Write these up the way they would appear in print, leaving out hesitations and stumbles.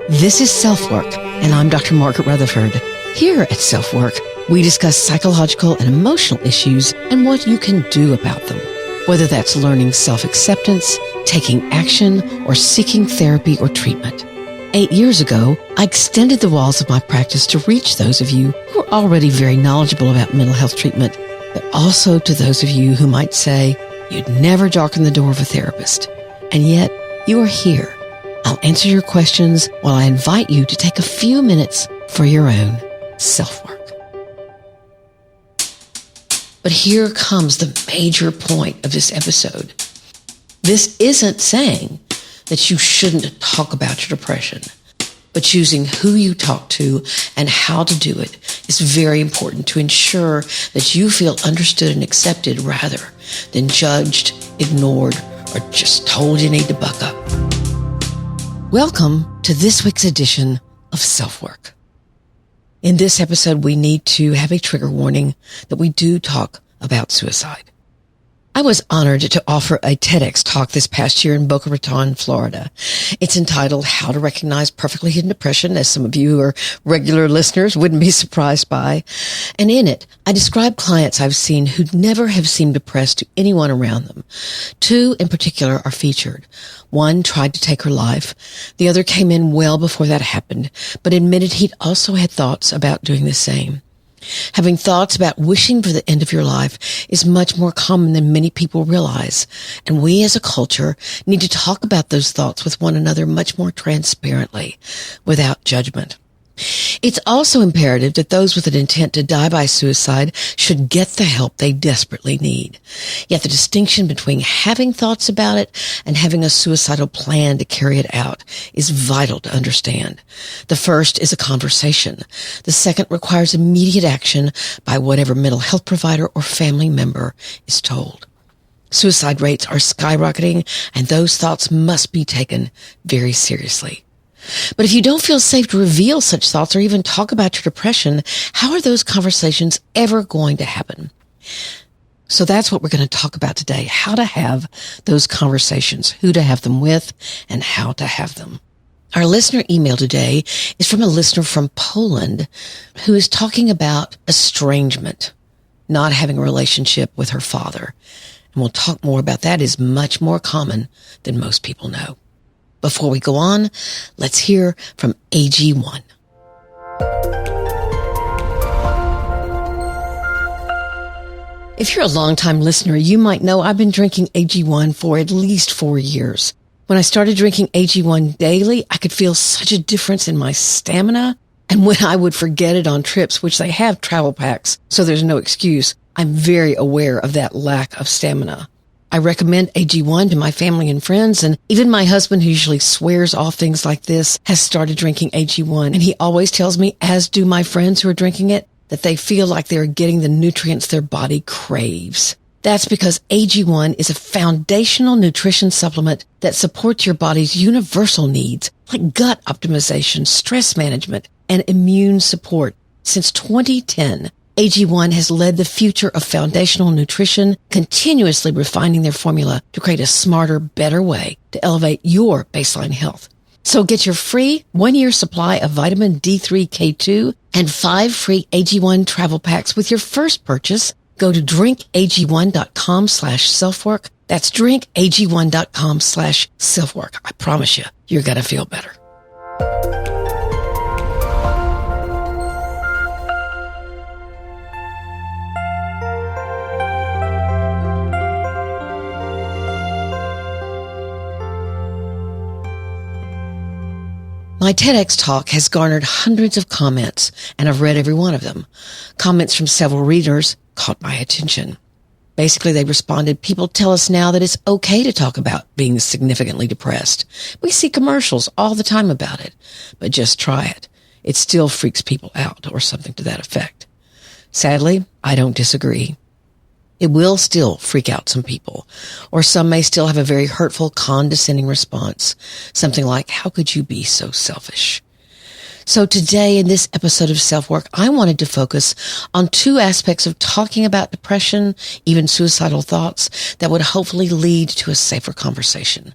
This is SelfWork, and I'm Dr. Margaret Rutherford. Here at SelfWork, we discuss psychological and emotional issues and what you can do about them, whether that's learning self-acceptance, taking action, or seeking therapy or treatment. 8 years ago, I extended the walls of my practice to reach those of you who are already very knowledgeable about mental health treatment, but also to those of you who might say you'd never darken the door of a therapist. And yet, you are here. I'll answer your questions while I invite you to take a few minutes for your own self-work. But here comes the major point of this episode. This isn't saying that you shouldn't talk about your depression, but choosing who you talk to and how to do it is very important to ensure that you feel understood and accepted rather than judged, ignored, or just told you need to buck up. Welcome to this week's edition of SelfWork. In this episode, we need to have a trigger warning that we do talk about suicide. I was honored to offer a TEDx talk this past year in Boca Raton, Florida. It's entitled How to Recognize Perfectly Hidden Depression, as some of you who are regular listeners wouldn't be surprised by. And in it, I describe clients I've seen who never have seemed depressed to anyone around them. Two in particular are featured. One tried to take her life. The other came in well before that happened, but admitted he'd also had thoughts about doing the same. Having thoughts about wishing for the end of your life is much more common than many people realize, and we as a culture need to talk about those thoughts with one another much more transparently, without judgment. It's also imperative that those with an intent to die by suicide should get the help they desperately need. Yet the distinction between having thoughts about it and having a suicidal plan to carry it out is vital to understand. The first is a conversation. The second requires immediate action by whatever mental health provider or family member is told. Suicide rates are skyrocketing, and those thoughts must be taken very seriously. But if you don't feel safe to reveal such thoughts or even talk about your depression, how are those conversations ever going to happen? So that's what we're going to talk about today, how to have those conversations, who to have them with, and how to have them. Our listener email today is from a listener from Poland who is talking about estrangement, not having a relationship with her father. And we'll talk more about that. It is much more common than most people know. Before we go on, let's hear from AG1. If you're a longtime listener, you might know I've been drinking AG1 for at least 4 years. When I started drinking AG1 daily, I could feel such a difference in my stamina. And when I would forget it on trips, which they have travel packs, so there's no excuse, I'm very aware of that lack of stamina. I recommend AG1 to my family and friends, and even my husband, who usually swears off things like this, has started drinking AG1, and he always tells me, as do my friends who are drinking it, that they feel like they're getting the nutrients their body craves. That's because AG1 is a foundational nutrition supplement that supports your body's universal needs, like gut optimization, stress management, and immune support. Since 2010, AG1 has led the future of foundational nutrition, continuously refining their formula to create a smarter, better way to elevate your baseline health. So get your free 1-year supply of vitamin D3K2 and 5 free AG1 travel packs with your first purchase. Go to drinkag1.com/selfwork. That's drinkag1.com/selfwork. I promise you, you're going to feel better. My TEDx talk has garnered hundreds of comments, and I've read every one of them. Comments from several readers caught my attention. Basically, they responded, people tell us now that it's okay to talk about being significantly depressed. We see commercials all the time about it, but just try it. It still freaks people out, or something to that effect. Sadly, I don't disagree. It will still freak out some people, or some may still have a very hurtful, condescending response. Something like, how could you be so selfish? So today in this episode of SelfWork, I wanted to focus on two aspects of talking about depression, even suicidal thoughts, that would hopefully lead to a safer conversation.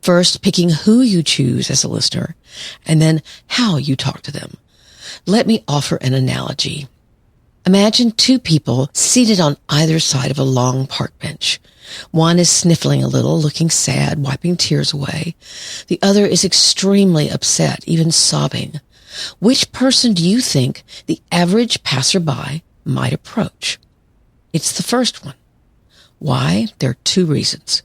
First, picking who you choose as a listener, and then how you talk to them. Let me offer an analogy. Imagine two people seated on either side of a long park bench. One is sniffling a little, looking sad, wiping tears away. The other is extremely upset, even sobbing. Which person do you think the average passerby might approach? It's the first one. Why? There are two reasons.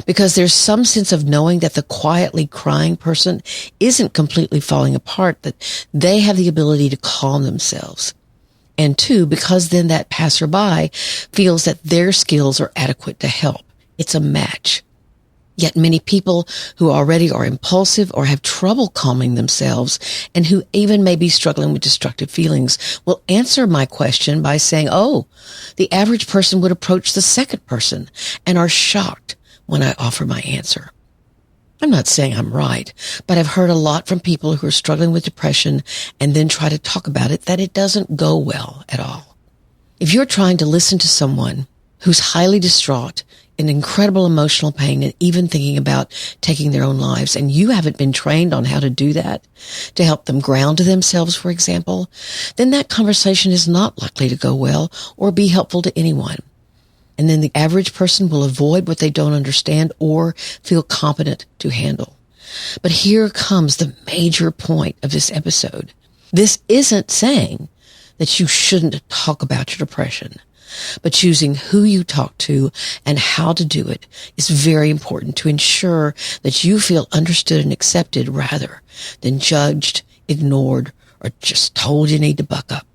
Because there's some sense of knowing that the quietly crying person isn't completely falling apart, that they have the ability to calm themselves. And two, because then that passerby feels that their skills are adequate to help. It's a match. Yet many people who already are impulsive or have trouble calming themselves and who even may be struggling with destructive feelings will answer my question by saying, oh, the average person would approach the second person, and are shocked when I offer my answer. I'm not saying I'm right, but I've heard a lot from people who are struggling with depression and then try to talk about it that it doesn't go well at all. If you're trying to listen to someone who's highly distraught, in incredible emotional pain, and even thinking about taking their own lives, and you haven't been trained on how to do that, to help them ground themselves, for example, then that conversation is not likely to go well or be helpful to anyone. And then the average person will avoid what they don't understand or feel competent to handle. But here comes the major point of this episode. This isn't saying that you shouldn't talk about your depression, but choosing who you talk to and how to do it is very important to ensure that you feel understood and accepted rather than judged, ignored, or just told you need to buck up.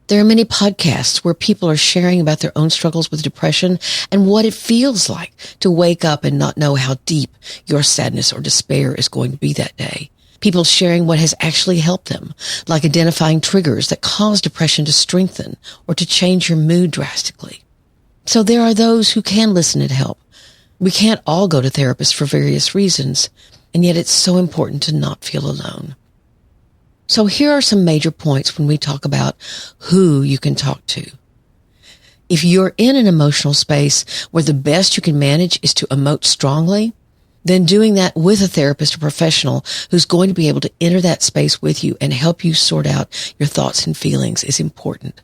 There are many podcasts where people are sharing about their own struggles with depression and what it feels like to wake up and not know how deep your sadness or despair is going to be that day. People sharing what has actually helped them, like identifying triggers that cause depression to strengthen or to change your mood drastically. So there are those who can listen and help. We can't all go to therapists for various reasons, and yet it's so important to not feel alone. So here are some major points when we talk about who you can talk to. If you're in an emotional space where the best you can manage is to emote strongly, then doing that with a therapist or professional who's going to be able to enter that space with you and help you sort out your thoughts and feelings is important.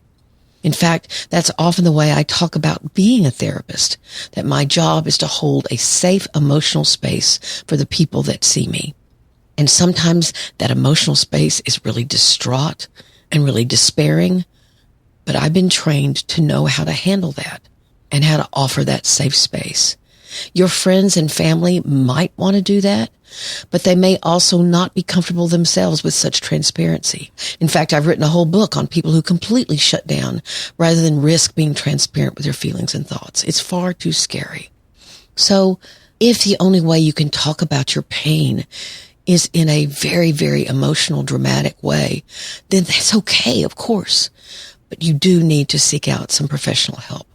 In fact, that's often the way I talk about being a therapist, that my job is to hold a safe emotional space for the people that see me. And sometimes that emotional space is really distraught and really despairing, but I've been trained to know how to handle that and how to offer that safe space. Your friends and family might want to do that, but they may also not be comfortable themselves with such transparency. In fact, I've written a whole book on people who completely shut down rather than risk being transparent with their feelings and thoughts. It's far too scary. So if the only way you can talk about your pain is in a very, very emotional, dramatic way, then that's okay, of course. But you do need to seek out some professional help.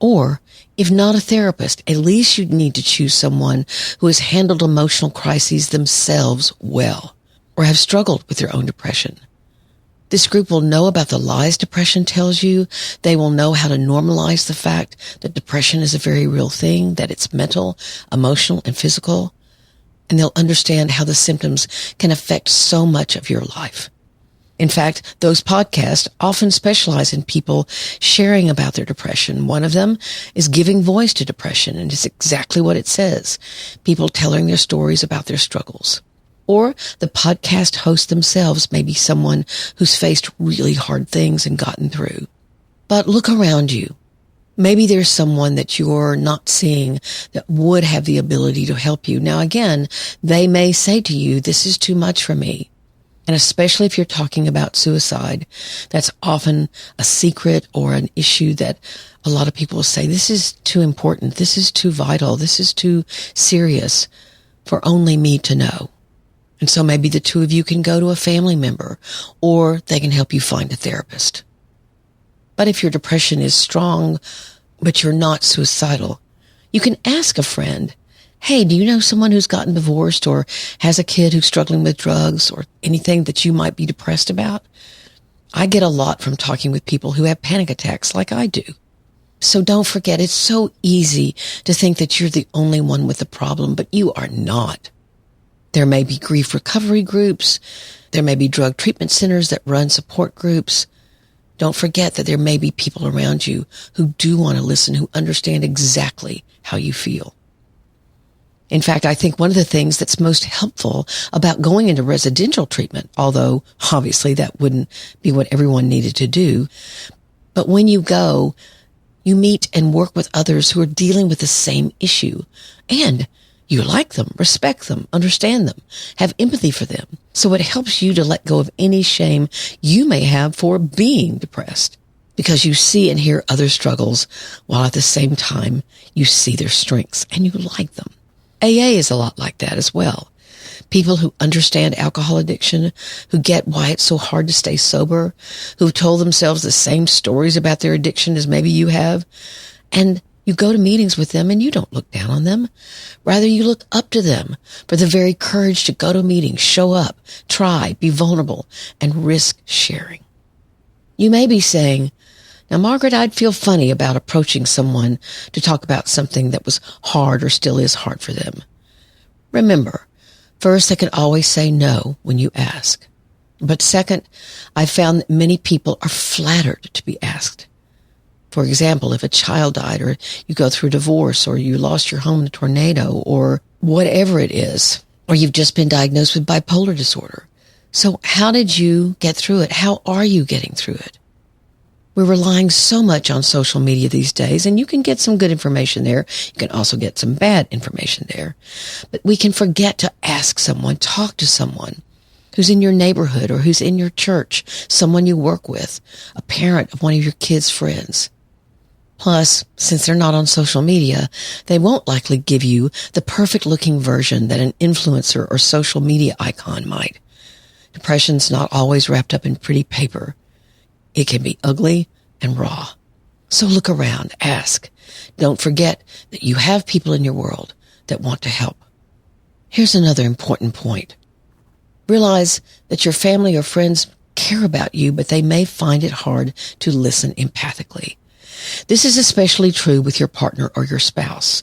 Or, if not a therapist, at least you need to choose someone who has handled emotional crises themselves well, or have struggled with their own depression. This group will know about the lies depression tells you. They will know how to normalize the fact that depression is a very real thing, that it's mental, emotional, and physical. And they'll understand how the symptoms can affect so much of your life. In fact, those podcasts often specialize in people sharing about their depression. One of them is Giving Voice to Depression, and it's exactly what it says. People telling their stories about their struggles. Or the podcast hosts themselves may be someone who's faced really hard things and gotten through. But look around you. Maybe there's someone that you're not seeing that would have the ability to help you. Now, again, they may say to you, this is too much for me. And especially if you're talking about suicide, that's often a secret or an issue that a lot of people will say, this is too important, this is too vital, this is too serious for only me to know. And so maybe the two of you can go to a family member, or they can help you find a therapist. But if your depression is strong, but you're not suicidal, you can ask a friend, Hey, do you know someone who's gotten divorced or has a kid who's struggling with drugs or anything that you might be depressed about? I get a lot from talking with people who have panic attacks like I do. So don't forget, it's so easy to think that you're the only one with the problem, but you are not. There may be grief recovery groups. There may be drug treatment centers that run support groups. Don't forget that there may be people around you who do want to listen, who understand exactly how you feel. In fact, I think one of the things that's most helpful about going into residential treatment, although obviously that wouldn't be what everyone needed to do, but when you go, you meet and work with others who are dealing with the same issue, and you like them, respect them, understand them, have empathy for them. So it helps you to let go of any shame you may have for being depressed, because you see and hear other struggles while at the same time you see their strengths and you like them. AA is a lot like that as well. People who understand alcohol addiction, who get why it's so hard to stay sober, who've told themselves the same stories about their addiction as maybe you have, and you go to meetings with them and you don't look down on them. Rather, you look up to them for the very courage to go to meetings, show up, try, be vulnerable, and risk sharing. You may be saying, now, Margaret, I'd feel funny about approaching someone to talk about something that was hard or still is hard for them. Remember, first, they can always say no when you ask. But second, I found that many people are flattered to be asked. For example, if a child died, or you go through a divorce, or you lost your home in a tornado, or whatever it is, or you've just been diagnosed with bipolar disorder. So how did you get through it? How are you getting through it? We're relying so much on social media these days, and you can get some good information there. You can also get some bad information there. But we can forget to ask someone, talk to someone who's in your neighborhood or who's in your church, someone you work with, a parent of one of your kids' friends. Plus, since they're not on social media, they won't likely give you the perfect-looking version that an influencer or social media icon might. Depression's not always wrapped up in pretty paper. It can be ugly and raw. So look around, ask. Don't forget that you have people in your world that want to help. Here's another important point. Realize that your family or friends care about you, but they may find it hard to listen empathically. This is especially true with your partner or your spouse.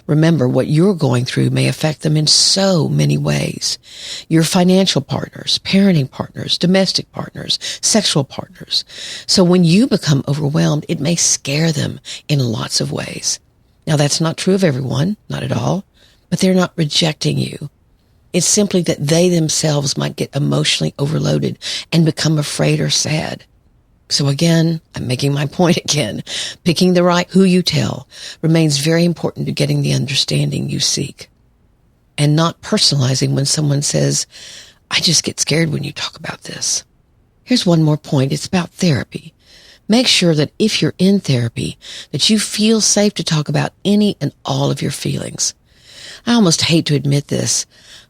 Remember, what you're going through may affect them in so many ways. Your financial partners, parenting partners, domestic partners, sexual partners. So when you become overwhelmed, it may scare them in lots of ways. Now, that's not true of everyone, not at all, but they're not rejecting you. It's simply that they themselves might get emotionally overloaded and become afraid or sad. So again, I'm making my point again. Picking the right who you tell remains very important to getting the understanding you seek. And not personalizing when someone says, I just get scared when you talk about this. Here's one more point. It's about therapy. Make sure that if you're in therapy, that you feel safe to talk about any and all of your feelings. I almost hate to admit this,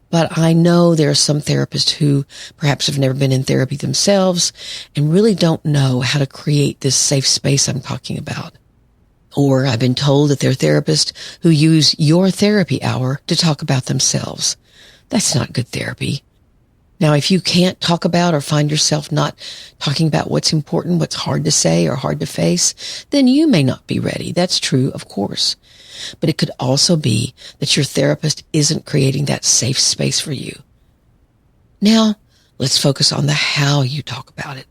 but I know there are some therapists who perhaps have never been in therapy themselves and really don't know how to create this safe space I'm talking about. Or I've been told that they're therapists who use your therapy hour to talk about themselves. That's not good therapy. Now, if you can't talk about or find yourself not talking about what's important, what's hard to say or hard to face, then you may not be ready. That's true, of course. But it could also be that your therapist isn't creating that safe space for you. Now, let's focus on the how you talk about it.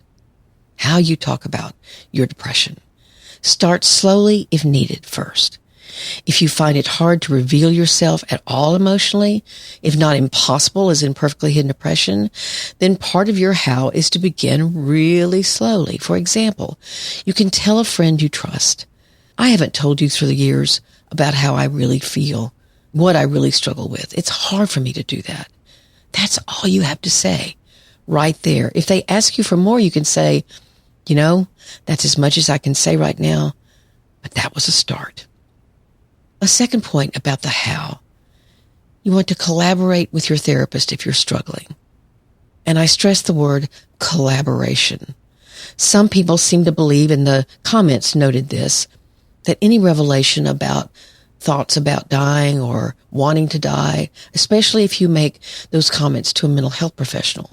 How you talk about your depression. Start slowly if needed first. If you find it hard to reveal yourself at all emotionally, if not impossible as in perfectly hidden depression, then part of your how is to begin really slowly. For example, you can tell a friend you trust, I haven't told you through the years about how I really feel, what I really struggle with. It's hard for me to do that. That's all you have to say right there. If they ask you for more, you can say, that's as much as I can say right now, but that was a start. A second point about the how. You want to collaborate with your therapist if you're struggling. And I stress the word collaboration. Some people seem to believe, and the comments noted this, that any revelation about thoughts about dying or wanting to die, especially if you make those comments to a mental health professional.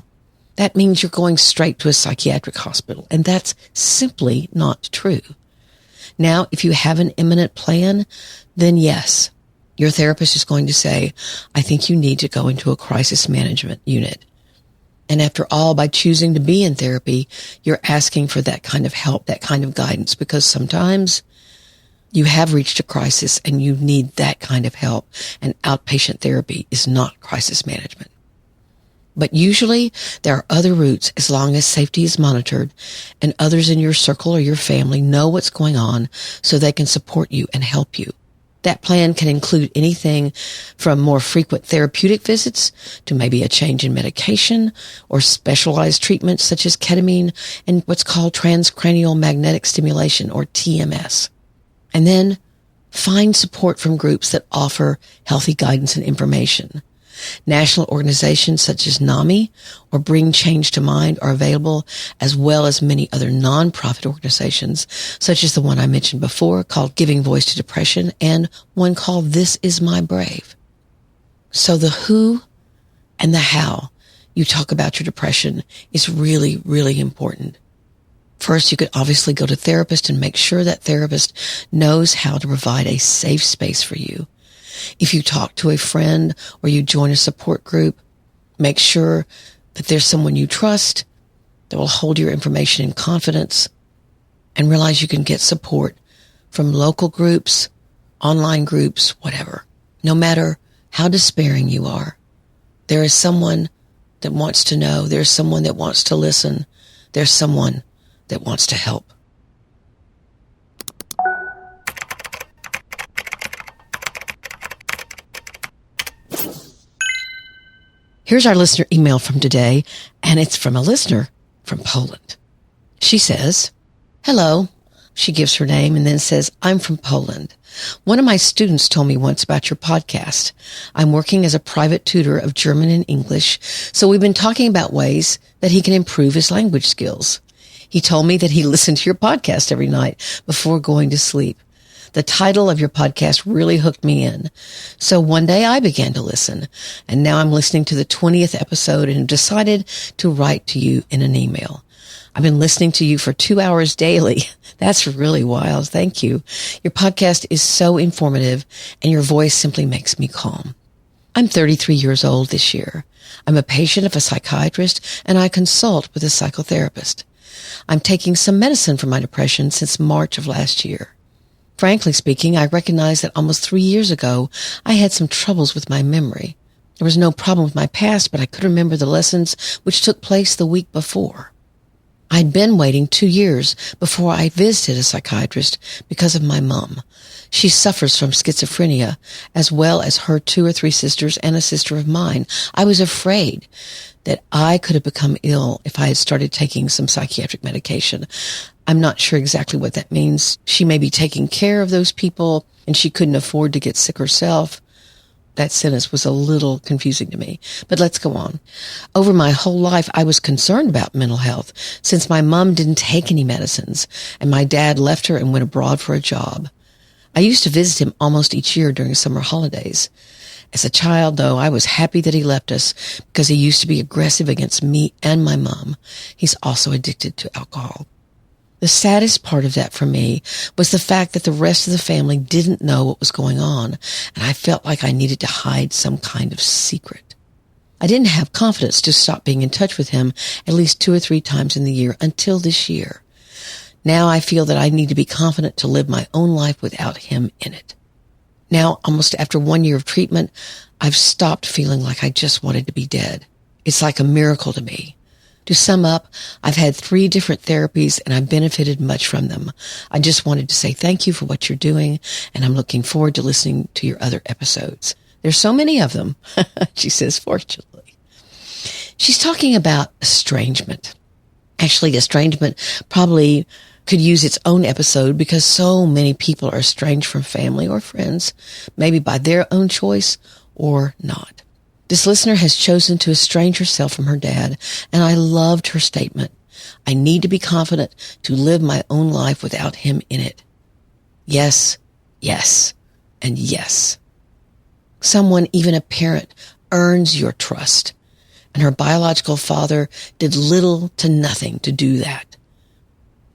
That means you're going straight to a psychiatric hospital, and that's simply not true. Now, if you have an imminent plan, then yes, your therapist is going to say, I think you need to go into a crisis management unit. And after all, by choosing to be in therapy, you're asking for that kind of help, that kind of guidance, because sometimes you have reached a crisis and you need that kind of help, and outpatient therapy is not crisis management. But usually there are other routes as long as safety is monitored and others in your circle or your family know what's going on so they can support you and help you. That plan can include anything from more frequent therapeutic visits to maybe a change in medication or specialized treatments such as ketamine and what's called transcranial magnetic stimulation, or TMS. And then find support from groups that offer healthy guidance and information. National organizations such as NAMI or Bring Change to Mind are available, as well as many other nonprofit organizations, such as the one I mentioned before called Giving Voice to Depression, and one called This Is My Brave. So the who and the how you talk about your depression is really, really important. First, you could obviously go to therapist and make sure that therapist knows how to provide a safe space for you. If you talk to a friend or you join a support group, make sure that there's someone you trust that will hold your information in confidence, and realize you can get support from local groups, online groups, whatever. No matter how despairing you are, there is someone that wants to know. There's someone that wants to listen. There's someone that wants to help. Here's our listener email from today, and it's from a listener from Poland. She says, hello. She gives her name and then says, I'm from Poland. One of my students told me once about your podcast. I'm working as a private tutor of German and English, so we've been talking about ways that he can improve his language skills. He told me that he listened to your podcast every night before going to sleep. The title of your podcast really hooked me in. So one day I began to listen, and now I'm listening to the 20th episode and have decided to write to you in an email. I've been listening to you for 2 hours daily. That's really wild. Thank you. Your podcast is so informative, and your voice simply makes me calm. I'm 33 years old this year. I'm a patient of a psychiatrist, and I consult with a psychotherapist. I'm taking some medicine for my depression since March of last year. Frankly speaking, I recognize that almost 3 years ago, I had some troubles with my memory. There was no problem with my past, but I could remember the lessons which took place the week before. I'd been waiting 2 years before I visited a psychiatrist because of my mom. She suffers from schizophrenia, as well as her 2 or 3 sisters and a sister of mine. I was afraid that I could have become ill if I had started taking some psychiatric medication. I'm not sure exactly what that means. She may be taking care of those people, and she couldn't afford to get sick herself. That sentence was a little confusing to me, but let's go on. Over my whole life, I was concerned about mental health since my mom didn't take any medicines and my dad left her and went abroad for a job. I used to visit him almost each year during summer holidays. As a child, though, I was happy that he left us because he used to be aggressive against me and my mom. He's also addicted to alcohol. The saddest part of that for me was the fact that the rest of the family didn't know what was going on, and I felt like I needed to hide some kind of secret. I didn't have confidence to stop being in touch with him at least 2 or 3 times in the year until this year. Now I feel that I need to be confident to live my own life without him in it. Now, almost after 1 year of treatment, I've stopped feeling like I just wanted to be dead. It's like a miracle to me. To sum up, I've had 3 different therapies and I've benefited much from them. I just wanted to say thank you for what you're doing, and I'm looking forward to listening to your other episodes. There's so many of them, she says, fortunately. She's talking about estrangement. Actually, estrangement probably could use its own episode because so many people are estranged from family or friends, maybe by their own choice or not. This listener has chosen to estrange herself from her dad, and I loved her statement. I need to be confident to live my own life without him in it. Yes, yes. And yes, someone, even a parent, earns your trust. And her biological father did little to nothing to do that.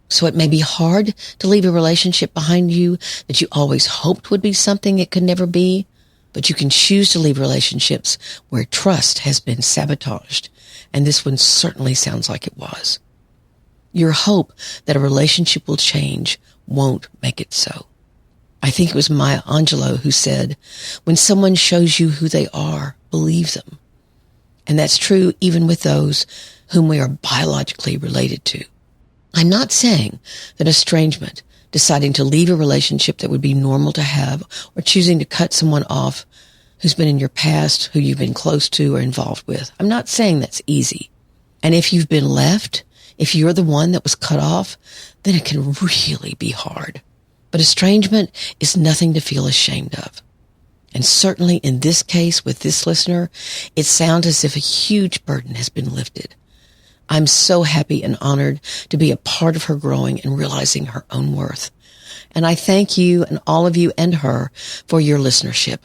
So it may be hard to leave a relationship behind you that you always hoped would be something it could never be, but you can choose to leave relationships where trust has been sabotaged. And this one certainly sounds like it was. Your hope that a relationship will change won't make it so. I think it was Maya Angelou who said, when someone shows you who they are, believe them. And that's true even with those whom we are biologically related to. I'm not saying that estrangement, deciding to leave a relationship that would be normal to have, or choosing to cut someone off who's been in your past, who you've been close to or involved with. I'm not saying that's easy. And if you've been left, if you're the one that was cut off, then it can really be hard. But estrangement is nothing to feel ashamed of. And certainly in this case with this listener, it sounds as if a huge burden has been lifted. I'm so happy and honored to be a part of her growing and realizing her own worth. And I thank you and all of you and her for your listenership.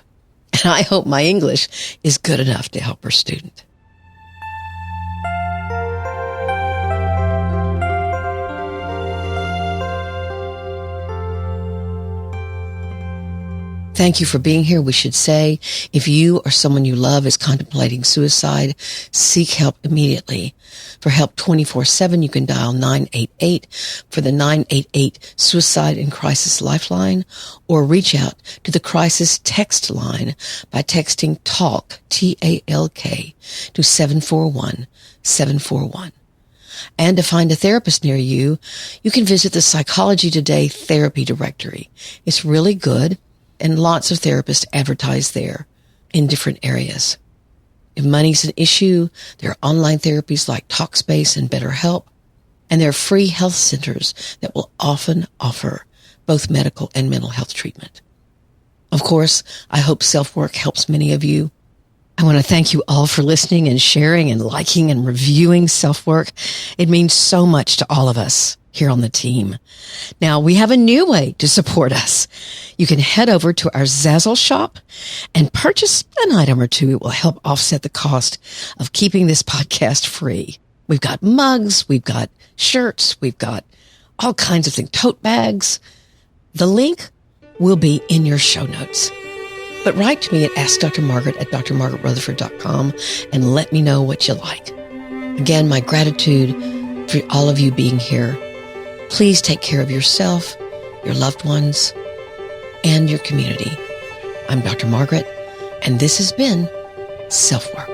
And I hope my English is good enough to help her student. Thank you for being here. We should say, if you or someone you love is contemplating suicide, seek help immediately. For help 24/7, you can dial 988 for the 988 Suicide and Crisis Lifeline, or reach out to the crisis text line by texting TALK, T-A-L-K, to 741-741. And to find a therapist near you, you can visit the Psychology Today therapy directory. It's really good, and lots of therapists advertise there in different areas. If money's an issue, there are online therapies like Talkspace and BetterHelp, and there are free health centers that will often offer both medical and mental health treatment. Of course, I hope SelfWork helps many of you. I want to thank you all for listening and sharing and liking and reviewing SelfWork. It means so much to all of us here on the team. Now, we have a new way to support us. You can head over to our ZAZZLE shop and purchase an item or two. It will help offset the cost of keeping this podcast free. We've got mugs, we've got shirts, we've got all kinds of things, tote bags. The link will be in your show notes. But write to me at askdrmargaret@drmargaretrutherford.com and let me know what you like. Again, my gratitude for all of you being here. Please take care of yourself, your loved ones, and your community. I'm Dr. Margaret, and this has been SelfWork.